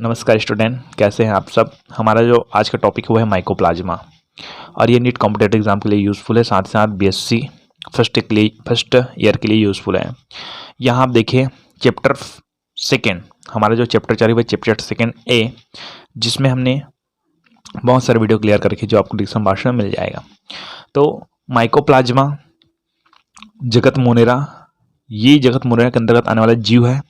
नमस्कार स्टूडेंट, कैसे हैं आप सब। हमारा जो आज का टॉपिक है वो है माइकोप्लाज्मा और ये नीट कॉम्पिटेटिव एग्जाम के लिए यूज़फुल है, साथ ही साथ बीएससी फर्स्ट ईयर के लिए यूज़फुल है। यहाँ आप देखिए चैप्टर सेकेंड, हमारा जो चैप्टर चल रही है चैप्टर सेकेंड ए, जिसमें हमने बहुत सारे वीडियो क्लियर कर रखी जो आपको डिस्क्रिप्शन बॉक्स में मिल जाएगा। तो माइकोप्लाज्मा जगत मोनेरा, ये जगत मोनेरा के अंतर्गत आने वाला जीव है।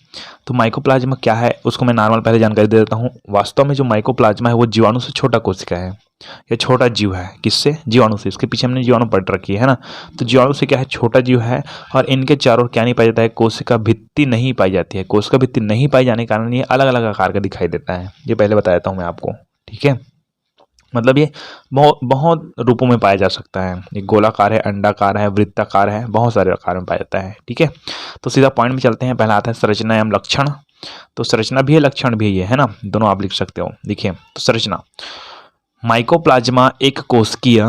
तो माइकोप्लाज्मा क्या है उसको मैं नॉर्मल पहले जानकारी दे देता हूँ। वास्तव में जो माइकोप्लाज्मा है वो जीवाणु से छोटा कोशिका है, ये छोटा जीव है। किससे? जीवाणु से। इसके पीछे हमने जीवाणु पढ़ रखी है ना। तो जीवाणु से क्या है, छोटा जीव है और इनके चारों ओर क्या नहीं पाया जाता है, कोशिका भित्ति नहीं पाई जाती है। कोशिका भित्ति नहीं पाई जाने के कारण ये अलग अलग आकार का दिखाई देता है। ये पहले बता देता हूँ मैं आपको, ठीक है। मतलब ये बहुत बहुत रूपों में पाया जा सकता है। ये गोलाकार है, अंडाकार है, वृत्ताकार है, बहुत सारे आकार में पाया जाता है, ठीक है। तो सीधा पॉइंट में चलते हैं। पहला आता है संरचना एवं लक्षण। तो संरचना भी है, लक्षण भी है ना, दोनों आप लिख सकते हो। देखिए तो संरचना, माइकोप्लाज्मा एक कोशिकीय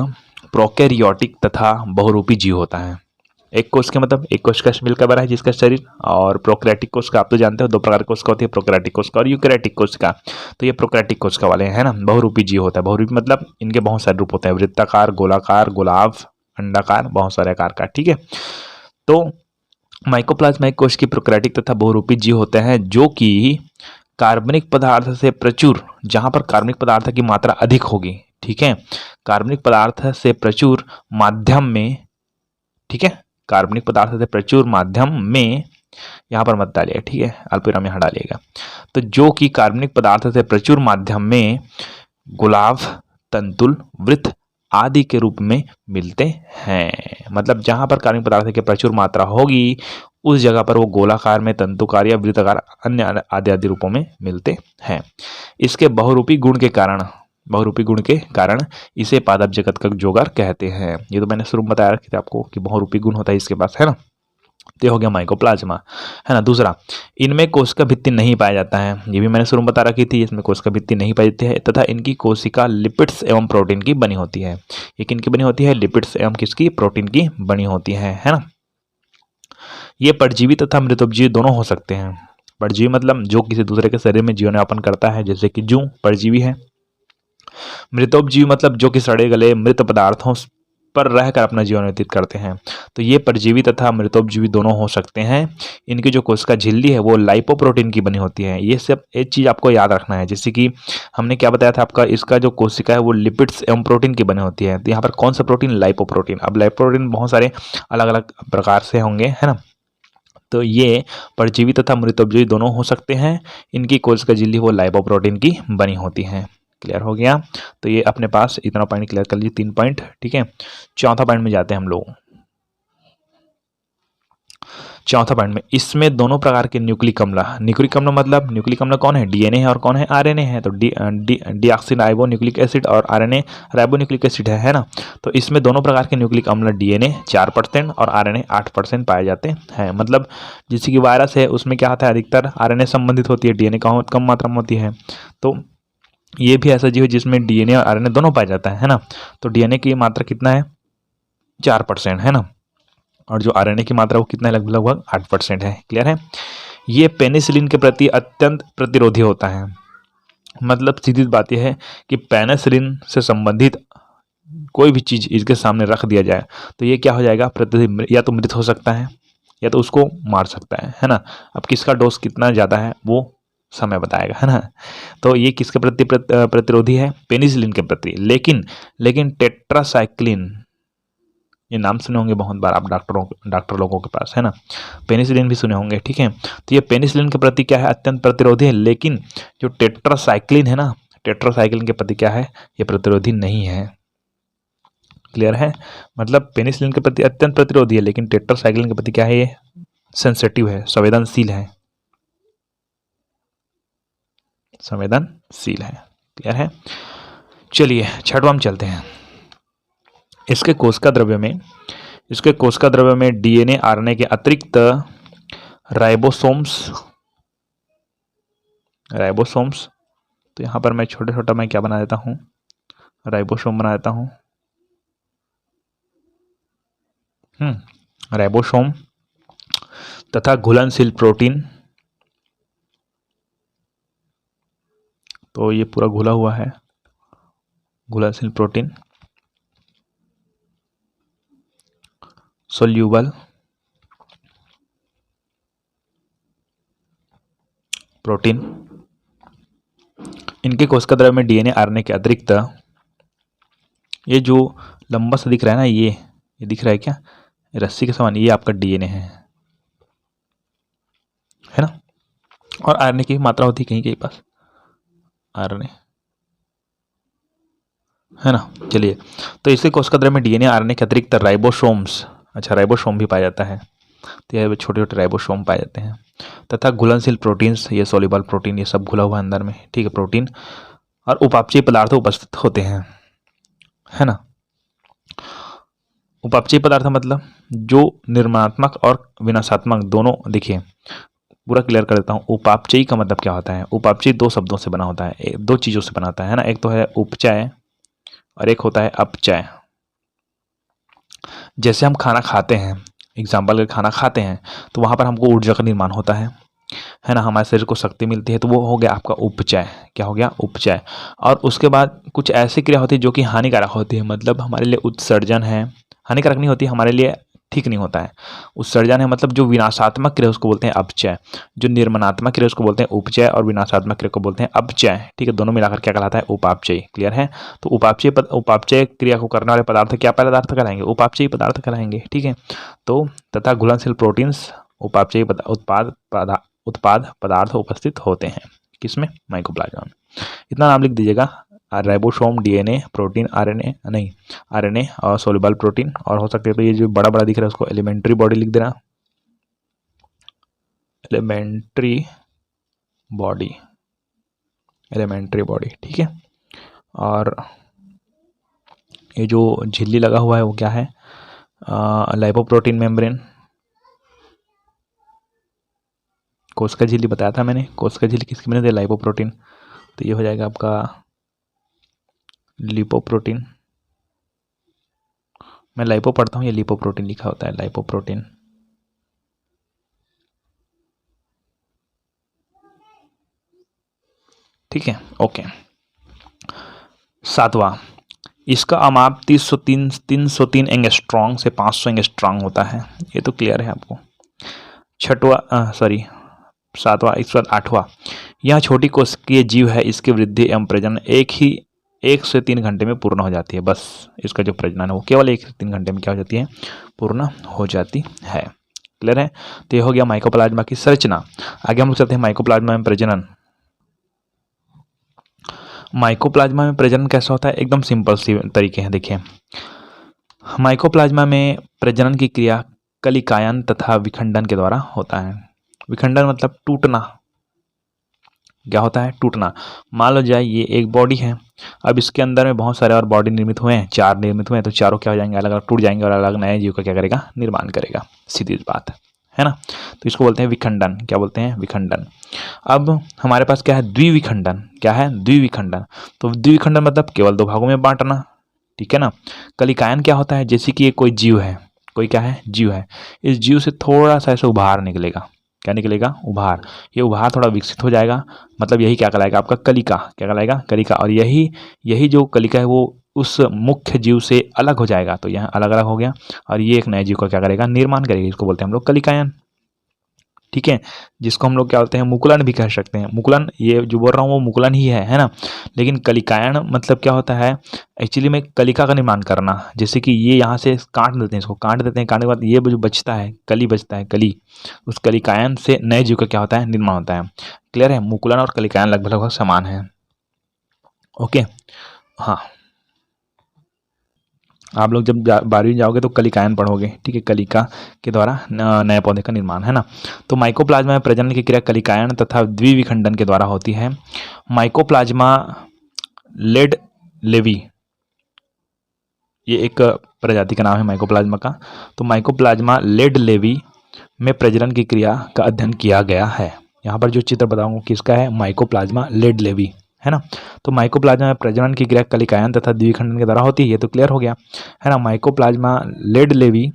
प्रोकैरियोटिक तथा बहुरूपी जीव होता है। एक कोश के मतलब एक कोशिका से मिलकर बना है जिसका शरीर, और प्रोकैरियोटिक कोशिका आप तो जानते हो दो प्रकार की कोशिका होती है, प्रोकैरियोटिक कोशिका और यूकैरियोटिक कोशिका। तो ये प्रोकैरियोटिक कोशिका वाले हैं ना। बहुरूपी जीव होता है। बहुरूपी मतलब इनके बहुत सारे रूप होते हैं, वृत्ताकार, गोलाकार, गुलाब, अंडाकार, बहुत सारे आकार का, ठीक है। तो माइकोप्लाज्मा एक कोश की प्रोकैरियोटिक तथा बहुरूपी जीव होते हैं जो कि कार्बनिक पदार्थ से प्रचुर, जहां पर कार्बनिक पदार्थ की मात्रा अधिक होगी, ठीक है, कार्बनिक पदार्थ से प्रचुर माध्यम में, ठीक है, कार्बनिक पदार्थ से प्रचुर माध्यम में, यहां पर मत डालिए, ठीक है, अल्पविराम यहां डालिएगा। तो जो कि कार्बनिक पदार्थ से प्रचुर माध्यम में गुलाब, तंतुल, वृत्त आदि के रूप में मिलते हैं। मतलब जहां पर कार्बनिक पदार्थ की प्रचुर मात्रा होगी उस जगह पर वो गोलाकार में, तंतुकार या वृत्ताकार, अन्य आदि आदि रूपों में मिलते हैं। इसके बहुरूपी गुण के कारण इसे पादप जगत का जोगार कहते हैं। ये तो मैंने शुरू में बताया रखी थी आपको कि बहुरूपी गुण होता है इसके पास, है ना। तो हो गया माइकोप्लाज्मा, है ना। दूसरा, इनमें कोशिका भित्ति नहीं पाया जाता है। ये भी मैंने शुरू में बता रखी थी, इसमें कोशिका भित्ति नहीं पाई जाती है तथा इनकी कोशिका लिपिड्स एवं प्रोटीन की बनी होती है। ये किनकी बनी होती है? लिपिड्स एवं किसकी? प्रोटीन की बनी होती है ना। ये परजीवी तथा मृतोपजीवी दोनों हो सकते हैं। परजीवी मतलब जो किसी दूसरे के शरीर में जीवन यापन करता है, जैसे कि जूं परजीवी है। मृतोपजीवी मतलब जो कि सड़े गले मृत पदार्थों पर रहकर अपना जीवन व्यतीत करते हैं। तो ये परजीवी तथा मृतोपजीवी दोनों हो सकते हैं। इनकी जो कोशिका झिल्ली है वो लाइपोप्रोटीन की बनी होती है। ये सब एक चीज़ आपको याद रखना है, जैसे कि हमने क्या बताया था आपका, इसका जो कोशिका है वो लिपिड्स एवं प्रोटीन की बनी होती है। तो यहाँ पर कौन सा प्रोटीन? लाइपोप्रोटीन। अब लाइपोप्रोटीन बहुत सारे अलग अलग प्रकार से होंगे, है ना। तो ये परजीवी तथा मृतोपजीवी दोनों हो सकते हैं। इनकी कोशिका झिल्ली वो लाइपोप्रोटीन की बनी होती है। क्लियर हो गया। तो ये अपने पास इतना पॉइंट क्लियर कर लीजिए, 3 पॉइंट, ठीक है। चौथा पॉइंट में जाते हैं हम लोग। चौथा पॉइंट में इसमें दोनों प्रकार के न्यूक्लिक अम्ल। न्यूक्लिक अम्ल मतलब न्यूक्लिक अम्ल कौन है? डीएनए है और कौन है? आरएनए है। तो डीऑक्सीराइबो न्यूक्लिक एसिड और आरएनए राइबो न्यूक्लिक एसिड है ना। तो इसमें दोनों प्रकार के न्यूक्लिक अम्ल डीएनए 4% और आरएनए 8% पाए जाते हैं। मतलब जैसे कि वायरस है उसमें क्या होता है, अधिकतर आरएनए संबंधित होती है, डीएनए कम मात्रा में होती है। तो ये भी ऐसा जीव है जिसमें डीएनए और आरएनए दोनों पाया जाता है ना। तो डीएनए की मात्रा कितना है? 4% है ना। और जो आरएनए की मात्रा वो कितना है? लगभग 8% है। क्लियर है। ये पेनिसिलिन के प्रति अत्यंत प्रतिरोधी होता है। मतलब सीधी बात यह है कि पेनिसिलिन से संबंधित कोई भी चीज इसके सामने रख दिया जाए तो ये क्या हो जाएगा? प्रतिरोधी, या तो मृत हो सकता है या तो उसको मार सकता है ना। अब किसका डोज कितना ज़्यादा है वो समय बताएगा, है ना। तो ये किसके प्रति प्रतिरोधी है? पेनिसिलिन के प्रति। लेकिन टेट्रासाइक्लिन, ये नाम सुने होंगे बहुत बार आप डॉक्टर लोगों के पास, है ना। पेनिसिलिन भी सुने होंगे, ठीक है। तो ये पेनिसिलिन के प्रति क्या है? अत्यंत प्रतिरोधी है। लेकिन जो टेट्रासाइक्लिन है ना, टेट्रासाइक्लिन के प्रति क्या है? ये प्रतिरोधी नहीं है। क्लियर है। मतलब पेनिसिलिन के प्रति अत्यंत प्रतिरोधी है, लेकिन टेट्रासाइक्लिन के प्रति क्या है? ये सेंसिटिव है, संवेदनशील है, संवेदनशील है। क्लियर है। चलिए छठवां में चलते हैं। इसके कोशिका द्रव्य में डीएनए आरएनए के अतिरिक्त राइबोसोम्स, तो यहाँ पर मैं छोटा मैं क्या बना देता हूँ? राइबोसोम बना देता हूँ। राइबोसोम तथा घुलनशील प्रोटीन तो ये पूरा घुला हुआ है, घुलनशील प्रोटीन, सोल्यूबल प्रोटीन। इनके कोशिका द्रव्य में डीएनए आरएनए के अतिरिक्त ये जो लंबा सा दिख रहा है ना, ये दिख रहा है क्या, रस्सी के समान, ये आपका डीएनए है ना। और आरएनए की मात्रा होती है कहीं कहीं पास, आरएनए है ना। चलिए, तो इसके कोशिका द्रव्य में डीएनए आरएनए के अतिरिक्त राइबोसोम्स, अच्छा राइबोसोम भी पाया जाता है, तो ये छोटे छोटे राइबोसोम पाए जाते हैं, तथा घुलनशील प्रोटीन्स, ये सोल्यूबल प्रोटीन, ये सब घुला हुआ है अंदर में, ठीक है, प्रोटीन और उपापचयी पदार्थ उपस्थित होते हैं, है ना। उपापचयी पदार्थ मतलब जो निर्माणात्मक और विनाशात्मक दोनों, देखिए पूरा क्लियर कर देता हूँ। उपापचयी का मतलब क्या होता है? उपापचयी दो शब्दों से बना होता है, दो चीज़ों से बनाता है ना। एक तो है उपचय और एक होता है अपचय। जैसे हम खाना खाते हैं, एग्जाम्पल, अगर खाना खाते हैं तो वहाँ पर हमको ऊर्जा का निर्माण होता है ना, हमारे शरीर को शक्ति मिलती है, तो वो हो गया आपका उपचय। क्या हो गया? उपचय। और उसके बाद कुछ ऐसी क्रिया होती है जो कि हानिकारक होती है, मतलब हमारे लिए उत्सर्जन है, हानिकारक नहीं होती, हमारे लिए ठीक नहीं होता है। उत्सर्जन है मतलब जो विनाशात्मक क्रिया उसको बोलते हैं अपचय, जो निर्माणात्मक क्रिया उसको बोलते हैं उपचय, और विनाशात्मक क्रिया को बोलते हैं अपचय, ठीक है। दोनों मिलाकर क्या कहलाता है? उपापचय। क्लियर है? तो उपापचय क्रिया को करने वाले पदार्थ क्या पदार्थ कहलाएंगे? उपापचयी पदार्थ कहलाएंगे, ठीक है। तो तथा घुलनशील प्रोटीन्स उपापचयी उत्पाद पदार्थ उपस्थित होते हैं, किसमें? माइकोप्लाज्मा में। इतना नाम लिख दीजिएगा, राइबोसोम, डीएनए, प्रोटीन, आरएनए नहीं, आरएनए और सोल्यूबल प्रोटीन। और हो सकते है तो ये जो बड़ा बड़ा दिख रहा है उसको एलिमेंट्री बॉडी लिख देना, एलिमेंट्री बॉडी, एलिमेंट्री बॉडी, ठीक है। और ये जो झिल्ली लगा हुआ है वो क्या है? लाइपोप्रोटीन मेम्ब्रेन, कोशिका झिल्ली बताया था मैंने, कोशिका झिल्ली किसकी बनी थी? लाइपोप्रोटीन। तो ये हो जाएगा आपका लिपोप्रोटीन। मैं लाइपो पढ़ता हूँ, ये लिपोप्रोटीन लिखा होता है, लाइपोप्रोटीन। ठीक है, ओके। सातवां, इसका अमाप 303 एंगस्ट्रॉन्ग से 500 एंगस्ट्रॉन्ग होता है, ये तो क्लियर है आपको। सातवां, इस पर आठवां, यह छोटी कोशिकीय जीव है, इसकी वृद्धि एवं प्रजनन 1 से 3 घंटे में पूर्ण हो जाती है। बस इसका जो प्रजनन है वो केवल 1 से 3 घंटे में क्या हो जाती है? पूर्ण हो जाती है। क्लियर है? तो ये हो गया माइकोप्लाज्मा की संरचना। आगे हम लोग चलते हैं माइकोप्लाज्मा में प्रजनन। माइकोप्लाज्मा में प्रजनन कैसा होता है? एकदम सिंपल सी तरीके हैं, देखिए। माइकोप्लाज्मा में प्रजनन की क्रिया कलिकायन तथा विखंडन के द्वारा होता है। विखंडन मतलब टूटना। क्या होता है? टूटना। मान लो जाए ये एक बॉडी है, अब इसके अंदर में बहुत सारे और बॉडी निर्मित हुए हैं, 4 निर्मित हुए हैं, तो चारों क्या हो जाएंगे? अलग अलग टूट जाएंगे और अलग नए जीव का क्या करेगा? निर्माण करेगा। सीधी बात है ना। तो इसको बोलते हैं विखंडन। क्या बोलते हैं? विखंडन। अब हमारे पास क्या है? द्विविखंडन। क्या है? द्विविखंडन। तो द्विविखंडन मतलब केवल 2 भागों में बांटना, ठीक है ना। कलिकायन क्या होता है? जैसे कि ये कोई जीव है, कोई क्या है? जीव है। इस जीव से थोड़ा सा ऐसे उभार निकलेगा। क्या निकलेगा? उभार। ये उभार थोड़ा विकसित हो जाएगा, मतलब यही क्या कहलाएगा? आपका कलिका। क्या कहलाएगा? कलिका। और यही जो कलिका है वो उस मुख्य जीव से अलग हो जाएगा, तो यहाँ अलग अलग हो गया, और ये एक नए जीव का क्या करेगा? निर्माण करेगा। इसको बोलते हैं हम लोग कलिकायन, ठीक है। जिसको हम लोग क्या बोलते हैं? मुकुलन भी कह सकते हैं। मुकुलन, ये जो बोल रहा हूँ वो मुकुलन ही है ना। लेकिन कलिकायन मतलब क्या होता है? एक्चुअली में कलिका का निर्माण करना। जैसे कि ये यहाँ से काट देते हैं, इसको काट देते हैं, काटने के बाद ये जो बचता है, कली बचता है, कली, उस कलिकायन से नए जीव का क्या होता है? निर्माण होता है। क्लियर है? मुकुलन और कलिकायन लगभग लगभग समान है। ओके, हाँ। आप लोग जब 12वीं जाओगे तो कलिकायन पढ़ोगे, ठीक है। कलिका के द्वारा नए पौधे का निर्माण, है ना। तो माइकोप्लाज्मा में प्रजनन की क्रिया कलिकायन तथा द्विविखंडन के द्वारा होती है। माइकोप्लाज्मा लेड लेवी, ये एक प्रजाति का नाम है माइकोप्लाज्मा का। तो माइकोप्लाज्मा लेड लेवी में प्रजनन की क्रिया का अध्ययन किया गया है। यहाँ पर जो चित्र बताऊंगा किसका है? माइकोप्लाज्मा लेड लेवी, है ना। तो माइकोप्लाज्मा में प्रजनन की क्रिया कलिकायन तथा द्विखंडन के द्वारा होती है, ये तो क्लियर हो गया, है ना। माइकोप्लाज्मा लेड लेवी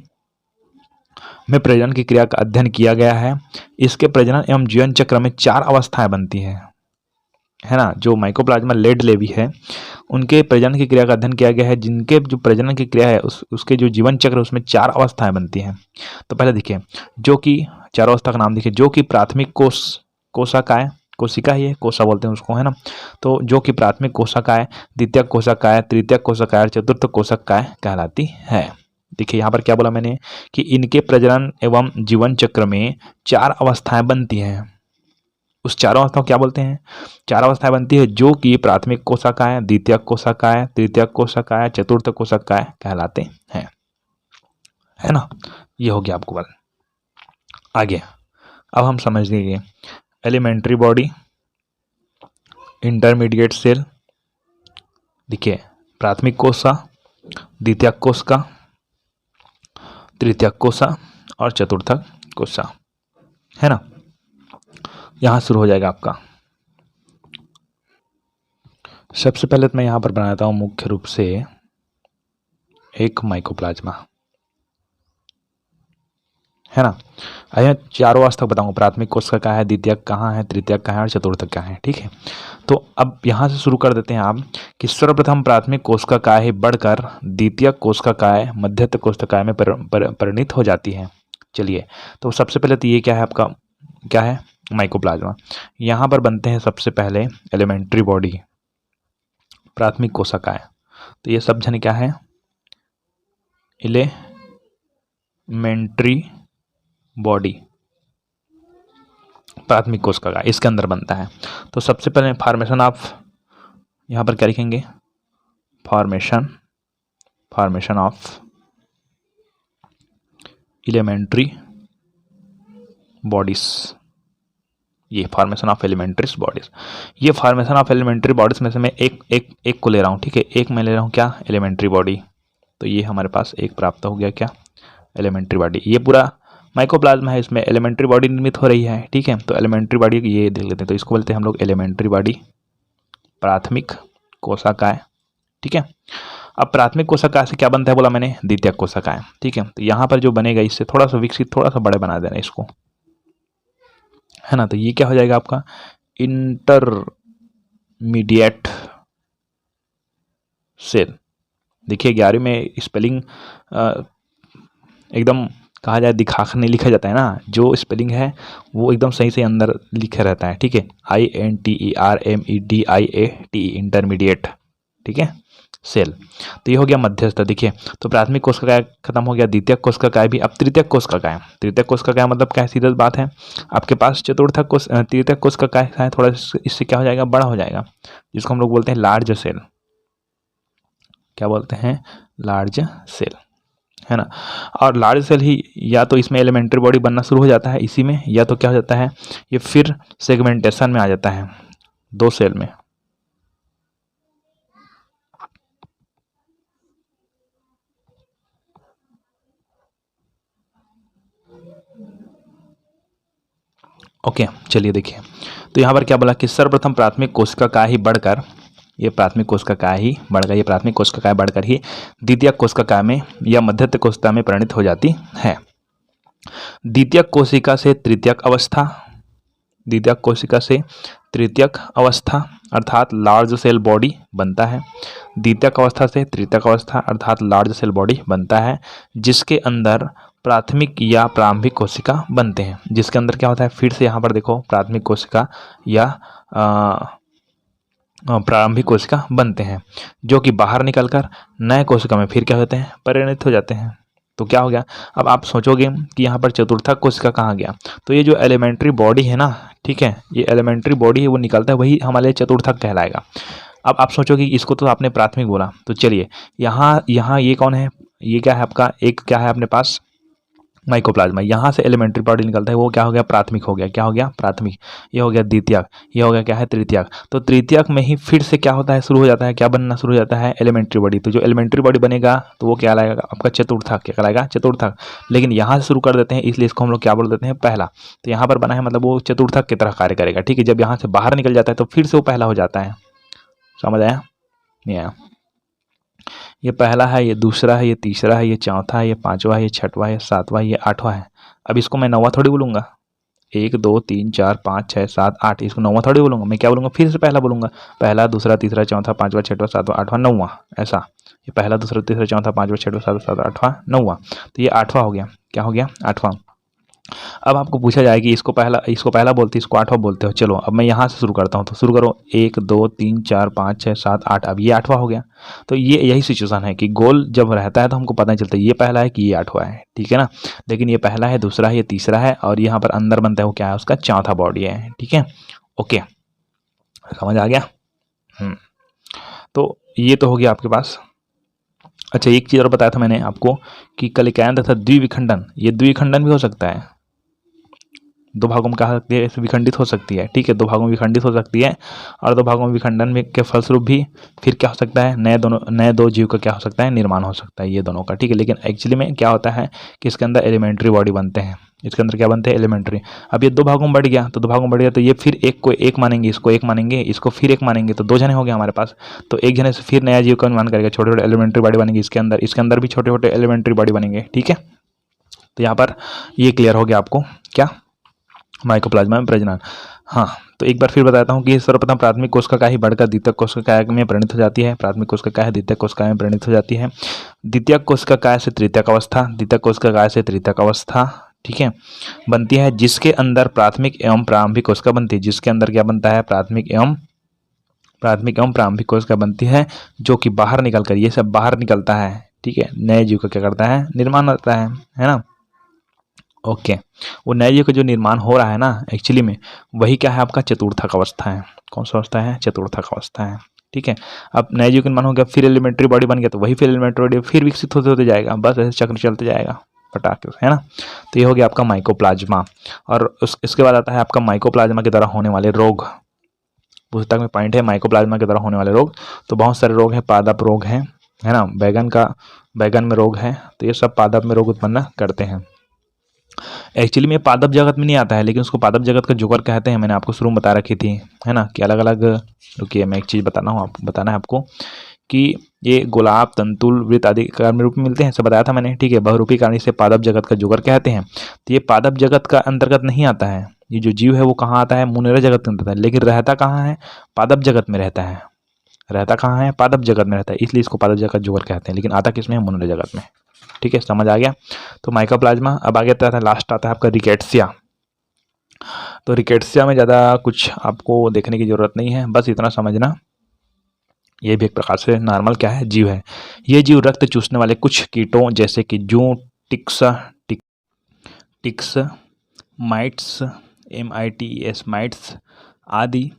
में प्रजनन की क्रिया का अध्ययन किया गया है। इसके प्रजनन एवं जीवन चक्र में 4 अवस्थाएं बनती है। है ना, जो माइकोप्लाज्मा लेड लेवी है, उनके प्रजनन की क्रिया का अध्ययन किया गया है। जिनके जो प्रजनन की क्रिया है उसके जो जीवन चक्र उसमें 4 अवस्थाएं बनती हैं। तो पहले देखिए, जो कि चारों अवस्था का नाम देखिए, जो कि प्राथमिक कोशिकाएं, कोशिका ही है, कोशा बोलते हैं उसको, है ना। तो जो कि प्राथमिक कोशिकाएं, द्वितीयक कोशिकाएं, तृतीयक कोशिकाएं और चतुर्थ कोशिकाएं कहलाती है। देखिए यहाँ पर क्या बोला मैंने कि इनके प्रजनन एवं जीवन चक्र में 4 अवस्थाएं बनती हैं। उस चारों अवस्थाओं को क्या बोलते हैं? 4 अवस्थाएं बनती है, जो कि प्राथमिक कोशिकाएं, द्वितीयक कोशिकाएं, तृतीयक कोशिकाएं, चतुर्थ कोशिकाएं कहलाते हैं, है ना। ये हो गया आपको बात। आगे अब हम समझ लीजिए एलिमेंट्री बॉडी, इंटरमीडिएट सेल। देखिए प्राथमिक कोशिका, द्वितीयक कोशिका, तृतीयक कोशिका और चतुर्थक कोशिका, है ना। यहाँ शुरू हो जाएगा आपका। सबसे पहले तो मैं यहाँ पर बनाता हूँ मुख्य रूप से एक माइकोप्लाज्मा, है ना। आइए चारों अवस्था बताऊंगा, प्राथमिक कोशिका का है, द्वितीयक कहाँ है, तृतीयक कहाँ है और चतुर्थक कहाँ है, ठीक है। तो अब यहाँ से शुरू कर देते हैं आप कि सर्वप्रथम प्राथमिक कोशिका काय बढ़कर द्वितीयक कोशिका काय, मध्यस्थ कोशिका काय में परिणित हो जाती है। चलिए, तो सबसे पहले तो ये क्या है आपका, क्या है, माइकोप्लाज्मा। यहाँ पर बनते हैं सबसे पहले एलिमेंट्री बॉडी, प्राथमिक कोशिकाएं। तो ये सब जन क्या है, एलिमेंट्री बॉडी, प्राथमिक कोशिका का इसके अंदर बनता है। तो सबसे पहले फॉर्मेशन ऑफ, यहाँ पर क्या लिखेंगे, फॉर्मेशन ऑफ एलिमेंट्री बॉडीज। ये फॉर्मेशन ऑफ एलिमेंट्री बॉडीज, ये फॉर्मेशन ऑफ एलिमेंट्री बॉडीज में से मैं एक को ले रहा हूँ, ठीक है। एक मैं ले रहा हूँ क्या, एलिमेंट्री बॉडी। तो ये हमारे पास एक प्राप्त हो गया क्या, एलिमेंट्री बॉडी। ये पूरा माइकोप्लाज्मा है, इसमें एलिमेंट्री बॉडी निर्मित हो रही है, ठीक है। तो एलिमेंट्री बॉडी ये देख लेते हैं, तो इसको बोलते हैं हम लोग एलिमेंट्री बॉडी, प्राथमिक कोशिकाएं, ठीक है। अब प्राथमिक कोशिका से क्या बनता है बोला मैंने, द्वितीयक कोशिकाएं, ठीक है। तो यहाँ पर जो बनेगा इससे थोड़ा सा विकसित, थोड़ा सा बड़े बना देना इसको, है ना। तो ये क्या हो जाएगा आपका, इंटरमीडिएट सेल। देखिए 11वीं में स्पेलिंग एकदम कहा जाए दिखाकर नहीं लिखा जाता है ना, जो स्पेलिंग है वो एकदम सही से अंदर लिखा रहता है, ठीक है। INTERMEDIATE, इंटरमीडिएट, ठीक है, सेल। तो ये हो गया मध्यस्थ। देखिए तो प्राथमिक कोशिका खत्म हो गया, द्वितीयक कोशिका भी। अब तृतीयक कोशिका है, तृतीयक कोशिका मतलब क्या है, सीधी बात है आपके पास चतुर्थक तृतीयक कोशिका है, थोड़ा इससे क्या हो जाएगा, बड़ा हो जाएगा, जिसको हम लोग बोलते हैं लार्ज सेल। क्या बोलते हैं, लार्ज सेल, है ना। और लार्ज सेल ही या तो इसमें एलिमेंट्री बॉडी बनना शुरू हो जाता है इसी में, या तो क्या हो जाता है, ये फिर सेगमेंटेशन में आ जाता है 2 सेल में। ओके चलिए देखिए, तो यहाँ पर क्या बोला कि सर्वप्रथम प्राथमिक कोशिका का ही बढ़कर, ये प्राथमिक कोशिका का ही बढ़कर, ये प्राथमिक कोशिका का बढ़कर ही द्वितीयक कोशिका में या मध्यस्थ कोशिका में परिणित हो जाती है। द्वितीयक कोशिका से तृतीयक अवस्था, द्वितीयक कोशिका से तृतीयक अवस्था अर्थात लार्ज सेल बॉडी बनता है। द्वितीयक अवस्था से तृतीयक अवस्था अर्थात लार्ज सेल बॉडी बनता है, जिसके अंदर प्राथमिक या प्रारंभिक कोशिका बनते हैं। जिसके अंदर क्या होता है, फिर से यहाँ पर देखो, प्राथमिक कोशिका या प्रारंभिक कोशिका बनते हैं, जो कि बाहर निकलकर नए कोशिका में फिर क्या होते हैं, परिणत हो जाते हैं। तो क्या हो गया, अब आप सोचोगे कि यहाँ पर चतुर्थक कोशिका कहाँ गया, तो ये जो एलिमेंट्री बॉडी है ना, ठीक है, ये एलिमेंट्री बॉडी है वो निकलता है, वही हमारे चतुर्थक कहलाएगा। अब आप सोचोगे इसको तो आपने प्राथमिक बोला, तो चलिए यहाँ ये कौन है, ये क्या है आपका, एक क्या है अपने पास, माइकोप्लाज्मा। यहाँ से एलिमेंट्री बॉडी निकलता है, वो क्या हो गया, प्राथमिक हो गया। क्या हो गया, प्राथमिक। ये हो गया द्वितीयक, ये हो गया क्या है, तृतीयक। तो तृतीयक में ही फिर से क्या होता है, शुरू हो जाता है, क्या बनना शुरू हो जाता है, एलिमेंट्री बॉडी। तो जो एलिमेंट्री बॉडी बनेगा तो वो क्या लाएगा आपका, चतुर्थक। क्या कहलाएगा, चतुर्थक। लेकिन यहाँ से शुरू कर देते हैं, इसलिए इसको हम लोग क्या बोल देते हैं, पहला। तो यहाँ पर बना है मतलब वो चतुर्थक की तरह कार्य करेगा, ठीक है। जब यहाँ से बाहर निकल जाता है तो फिर से वो पहला हो जाता है। समझ आया, नहीं आया? ये पहला है, ये दूसरा है, ये तीसरा है, ये चौथा है, ये पांचवा है, ये छठवां है, ये सातवां है, ये आठवां है। अब इसको मैं नौवां थोड़ी बोलूँगा, 1 2 3 4 5 6 7 8, इसको 9वां थोड़ी बोलूँगा, मैं क्या बोलूँगा, फिर से पहला बोलूँगा, पहला दूसरा तीसरा चौथा पाँचवा छठवां सातवां आठवां नौवां, ऐसा। ये पहला दूसरा तीसरा चौथा पाँचवा छठवां सातवां सातवां आठवां नौवां, तो ये 8वां हो गया। क्या हो गया? 8वां। अब आपको पूछा जाए कि इसको पहला बोलते, इसको 8वां बोलते हो। चलो अब मैं यहाँ से शुरू करता हूँ, तो शुरू करो। 1 2 3 4 5 6 7 8, अब ये 8वां हो गया। तो ये यही सिचुएशन है कि गोल जब रहता है तो हमको पता नहीं चलता ये पहला है कि ये 8वां है, ठीक है ना। लेकिन ये पहला है, दूसरा है, ये तीसरा है, और यहाँ पर अंदर बनता है वो क्या है, उसका चौथा बॉडी है, ठीक है। ओके, समझ आ गया। तो ये तो हो गया आपके पास। अच्छा, एक चीज़ और बताया था मैंने आपको कि कलिकायन तथा द्विविखंडन, ये द्विखंडन भी हो सकता है, दो भागों में कहा सकती है, ऐसे विखंडित हो सकती है, ठीक है, दो भागों में विखंडित हो सकती है, और दो भागों में विखंडन में के फलस्वरूप भी फिर क्या हो सकता है, नए दो जीव का क्या हो सकता है, निर्माण हो सकता है, ये दोनों का, ठीक है। लेकिन एक्चुअली में क्या होता है कि इसके अंदर एलिमेंट्री बॉडी बनते हैं, इसके अंदर क्या बनते हैं, एलिमेंट्री। अब ये दो भागों में बढ़ गया, तो दो भागों में बढ़ गया, तो ये फिर एक को एक मानेंगे, इसको एक मानेंगे, इसको फिर एक मानेंगे, तो दो जने हो गए हमारे पास। तो एक जने से फिर नया जीव का निर्माण करेगा, छोटे छोटे एलिमेंट्री बॉडी बनेगी इसके अंदर भी छोटे छोटे एलिमेंट्री बॉडी बनेंगे, ठीक है। तो यहाँ पर ये क्लियर हो गया आपको, क्या, माइकोप्लाज्मा में प्रजनन। हाँ, तो एक बार फिर बताता हूँ कि सर्वप्रथम प्राथमिक कोशिका ही बढ़कर द्वितीयक कोशिका में परिणत हो जाती है, प्राथमिक कोशिका द्वितीयक कोशिका में परिणत हो जाती है, द्वितीयक कोशिका से तृतीयक अवस्था, द्वितीयक कोशिका से तृतीयक अवस्था, ठीक है, बनती है, जिसके अंदर प्राथमिक एवं प्रारंभिक कोशिका बनती है, जिसके अंदर क्या बनता है, प्राथमिक एवं प्रारंभिक कोशिका बनती है, जो कि बाहर निकलकर, ये सब बाहर निकलता है, ठीक है, नए जीव का क्या करता है, निर्माण होता है ना। ओके, वो नए जीव का जो निर्माण हो रहा है ना, एक्चुअली में वही क्या है, आपका चतुर्थक अवस्था है। कौन सा अवस्था है, चतुर्थक अवस्था है, ठीक है। अब नए जीव का निर्माण हो गया, फिर एलिमेंट्री बॉडी बन गया, तो वही फिर एलिमेंट्री बॉडी फिर विकसित होते होते जाएगा, बस ऐसे चक्र चलते जाएगा पटाखे, है ना। तो ये हो गया आपका माइकोप्लाज्मा। और इसके बाद आता है आपका माइकोप्लाज्मा के द्वारा होने वाले रोग। पुस्तक में पॉइंट है माइकोप्लाज्मा के द्वारा होने वाले रोग, तो बहुत सारे रोग हैं, पादप रोग है ना, बैगन में रोग है, तो ये सब पादप में रोग उत्पन्न करते हैं। एक्चुअली में पादप जगत में नहीं आता है, लेकिन उसको पादप जगत का जोकर कहते हैं, मैंने आपको शुरू में बता रखी थी, है ना, कि अलग अलग। रुकिए, मैं एक चीज़ बताना है आपको कि ये गुलाब, तंतुल, वृत्त आदि आकार में रूप में मिलते हैं, सब बताया था मैंने, ठीक है। बहुरूपी कारण से पादप जगत का जोकर कहते हैं। तो ये पादप जगत का अंतर्गत नहीं आता है, ये जो जीव है वो कहाँ आता है, मुनेरा जगत के अंतर्गत है, लेकिन रहता कहाँ है, पादप जगत में रहता है। रहता कहाँ है, पादप जगत में रहता है, इसलिए इसको पादप जगत जोकर कहते हैं, लेकिन आता किसमें है, मुनेरा जगत में, ठीक है, समझ आ गया। तो माइकोप्लाज्मा। अब आगे आता है, लास्ट आता है आपका रिकेट्सिया। तो रिकेट्सिया में ज़्यादा कुछ आपको देखने की ज़रूरत नहीं है, बस इतना समझना, ये भी एक प्रकार से नॉर्मल क्या है, जीव है। ये जीव रक्त चूसने वाले कुछ कीटों जैसे कि जूं, टिक्स, माइट्स, MITES माइट्स आदि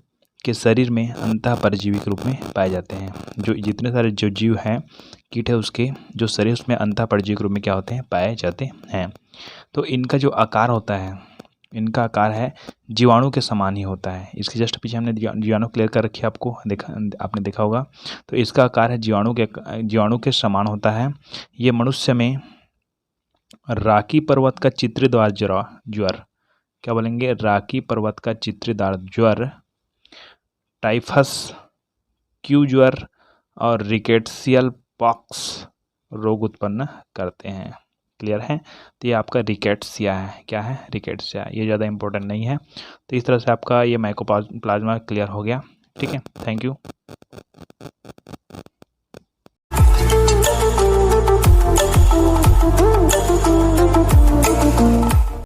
के शरीर में अंतःपरजीवी के रूप में पाए जाते हैं। जो जितने सारे जो जीव हैं, कीट है, उसके जो शरीर उसमें अंतःपरजीवी के रूप में क्या होते हैं, पाए जाते हैं। तो इनका जो आकार होता है, इनका आकार है जीवाणु के समान ही होता है। इसके जस्ट पीछे हमने जीवाणु क्लियर कर रखी है, आपने देखा होगा। तो इसका आकार है जीवाणु के समान होता है। ये मनुष्य में राकी पर्वत का चित्रीदार ज्वर, क्या बोलेंगे, राकी पर्वत का चित्रीदार ज्वर, टाइफस, क्यू ज्वर और रिकेट्सियल पॉक्स रोग उत्पन्न करते हैं। क्लियर है। तो ये आपका रिकेट्सिया है, क्या है, रिकेट्सिया। ये ज़्यादा इंपॉर्टेंट नहीं है। तो इस तरह से आपका ये माइकोप्लाज्मा क्लियर हो गया, ठीक है। Thank you.